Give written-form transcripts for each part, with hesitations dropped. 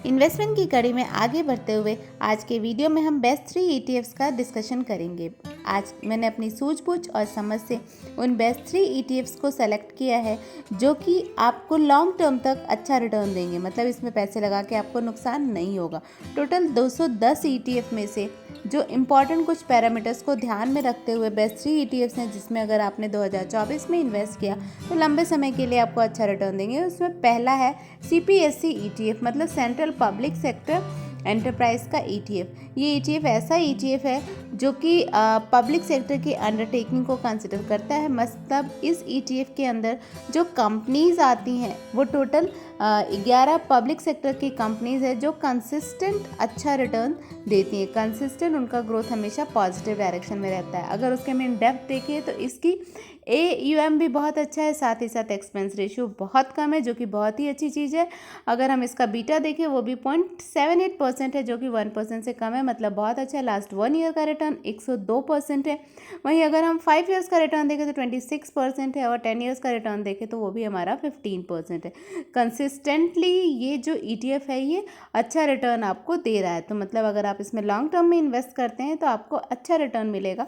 Investment की कड़ी में आगे बढ़ते हुए आज के वीडियो में हम बेस्ट 3 ETFs का डिस्कशन करेंगे। आज मैंने अपनी सूझबूझ और समझ से उन बेस्ट 3 ETFs को सेलेक्ट किया है जो कि आपको लॉन्ग टर्म तक अच्छा रिटर्न देंगे, मतलब इसमें पैसे लगा के आपको नुकसान नहीं होगा। टोटल 210 ETF में से जो इम्पॉर्टेंट कुछ पैरामीटर्स को ध्यान में रखते हुए बेस्ट 3 ETFs हैं जिसमें अगर आपने 2024 में इन्वेस्ट किया तो लंबे समय के लिए आपको अच्छा रिटर्न देंगे। उसमें पहला है CPSE ETF, मतलब सेंट्रल पब्लिक सेक्टर एंटरप्राइज का ETF। ये ETF ऐसा ETF है जो कि पब्लिक सेक्टर की अंडरटेकिंग को कंसिडर करता है। मतलब इस ETF के अंदर जो कंपनीज आती हैं वो टोटल 11 पब्लिक सेक्टर की कंपनीज है जो कंसिस्टेंट अच्छा रिटर्न देती हैं। कंसिस्टेंट उनका ग्रोथ हमेशा पॉजिटिव डायरेक्शन में रहता है। अगर उसके हम इन डेप्थ देखें तो इसकी AUM भी बहुत अच्छा है, साथ ही साथ एक्सपेंस रेशियो बहुत कम है जो कि बहुत ही अच्छी चीज़ है। अगर हम इसका बीटा देखें वो भी 0.78% है जो कि 1% से कम है, मतलब बहुत अच्छा है। लास्ट 1 ईयर का रिटर्न 102% है। वहीं अगर हम 5 ईयर्स का रिटर्न देखें तो 26% है और 10 ईयर्स का रिटर्न देखें तो वो भी हमारा 15% है। कंसिस्टेंटली ये जो ETF है ये अच्छा रिटर्न आपको दे रहा है, तो मतलब अगर आप इसमें लॉन्ग टर्म में इन्वेस्ट करते हैं तो आपको अच्छा रिटर्न मिलेगा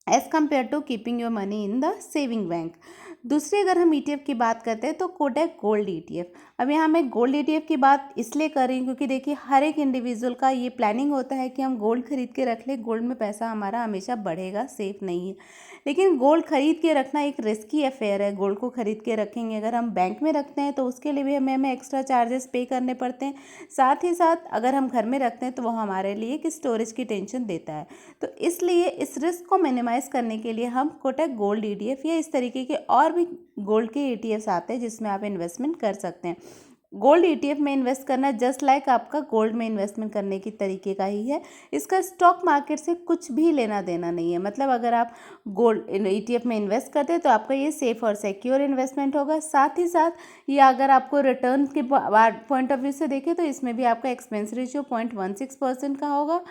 as compare to keeping your money in the saving bank. दूसरे अगर हम ETF की बात करते हैं तो कोटक गोल्ड ETF। अब यहाँ मैं गोल्ड ETF की बात इसलिए कर रही हूँ क्योंकि देखिए हर एक इंडिविजुअल का ये प्लानिंग होता है कि हम गोल्ड खरीद के रख लें, गोल्ड में पैसा हमारा हमेशा बढ़ेगा, सेफ नहीं है। लेकिन गोल्ड खरीद के रखना एक रिस्की अफेयर है। गोल्ड को खरीद के रखेंगे, अगर हम बैंक में रखते हैं तो उसके लिए भी हमें एक्स्ट्रा चार्जेस पे करने पड़ते हैं। साथ ही साथ अगर हम घर में रखते हैं तो वो हमारे लिए एक स्टोरेज की टेंशन देता है। तो इसलिए इस रिस्क को मिनिमाइज करने के लिए हम कोटक गोल्ड ETF या इस तरीके के और भी गोल्ड के ETFs आते हैं जिसमें आप इन्वेस्टमेंट कर सकते हैं। गोल्ड ETF में इन्वेस्ट करना जस्ट लाइक आपका गोल्ड में इन्वेस्टमेंट करने की तरीके का ही है। इसका स्टॉक मार्केट से कुछ भी लेना देना नहीं है। मतलब अगर आप गोल्ड ETF में इन्वेस्ट करते हैं तो आपका ये सेफ और सिक्योर इन्वेस्टमेंट होगा। साथ ही साथ ये अगर आपको रिटर्न के पॉइंट ऑफ व्यू से देखें तो इसमें भी आपका एक्सपेंस रेशियो 0.16% का होगा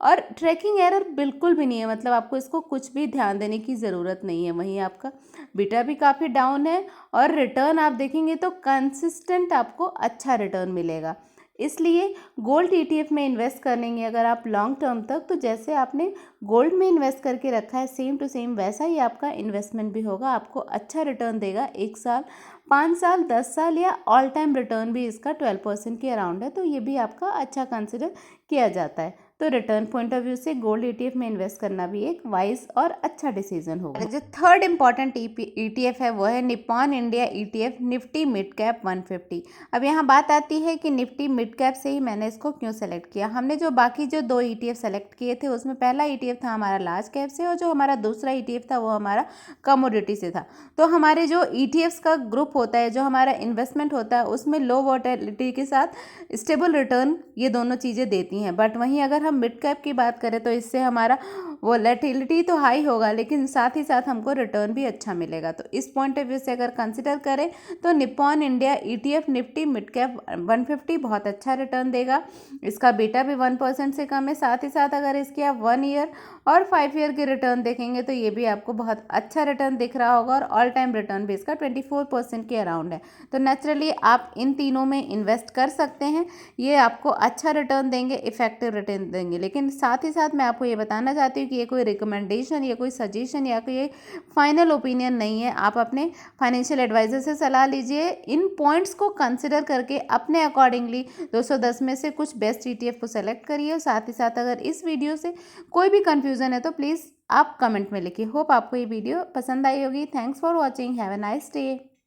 और ट्रैकिंग एरर बिल्कुल भी नहीं है, मतलब आपको इसको कुछ भी ध्यान देने की ज़रूरत नहीं है। वहीं आपका बीटा भी काफ़ी डाउन है और रिटर्न आप देखेंगे तो कंसिस्टेंट आपको अच्छा रिटर्न मिलेगा। इसलिए गोल्ड ETF में इन्वेस्ट करेंगे अगर आप लॉन्ग टर्म तक, तो जैसे आपने गोल्ड में इन्वेस्ट करके रखा है सेम टू सेम वैसा ही आपका इन्वेस्टमेंट भी होगा। आपको अच्छा रिटर्न देगा 1 साल, 5 साल, 10 साल या ऑल टाइम रिटर्न भी इसका 12% के अराउंड है, तो ये भी आपका अच्छा कंसिडर किया जाता है। तो रिटर्न पॉइंट ऑफ व्यू से गोल्ड ETF में इन्वेस्ट करना भी एक वाइज और अच्छा डिसीजन होगा। जो थर्ड इंपॉर्टेंट ETF है वो है Nippon India ETF Nifty mid cap 150। अब यहाँ बात आती है कि निफ्टी मिड कैप से ही मैंने इसको क्यों सेलेक्ट किया। हमने जो बाकी जो 2 ETF सेलेक्ट किए थे उसमें पहला ETF था हमारा लार्ज कैप से और जो हमारा दूसरा ETF था वो हमारा कमोडिटी से था। तो हमारे जो ETFs का ग्रुप होता है, जो हमारा इन्वेस्टमेंट होता है, उसमें लो वोलेटिलिटी के साथ स्टेबल रिटर्न ये दोनों चीज़ें देती हैं। बट वहीं अगर हम मिड कैप की बात करें तो इससे हमारा वोलेटिलिटी तो हाई होगा लेकिन साथ ही साथ हमको रिटर्न भी अच्छा मिलेगा। तो इस पॉइंट ऑफ व्यू से अगर कंसिडर करें तो Nippon India ETF Nifty mid cap 150 बहुत अच्छा रिटर्न देगा। इसका बीटा भी 1% से कम है। साथ ही साथ अगर इसके आप 1 ईयर और 5 ईयर के रिटर्न देखेंगे तो ये भी आपको बहुत अच्छा रिटर्न दिख रहा होगा और ऑल टाइम रिटर्न भी इसका 24% के अराउंड है। तो नेचुरली आप इन तीनों में इन्वेस्ट कर सकते हैं, ये आपको अच्छा रिटर्न देंगे, इफेक्टिव रिटर्न देंगे। लेकिन साथ ही साथ मैं आपको ये बताना चाहती हूँ कि ये कोई रिकमेंडेशन या कोई सजेशन या कोई फाइनल ओपिनियन नहीं है। आप अपने फाइनेंशियल एडवाइजर से सलाह लीजिए, इन पॉइंट्स को कंसिडर करके अपने अकॉर्डिंगली 210 में से कुछ बेस्ट ETF को सेलेक्ट करिए। और साथ ही साथ अगर इस वीडियो से कोई भी कंफ्यूजन है तो प्लीज़ आप कमेंट में लिखिए। होप आपको ये वीडियो पसंद आई होगी। Thanks for watching, have a nice day.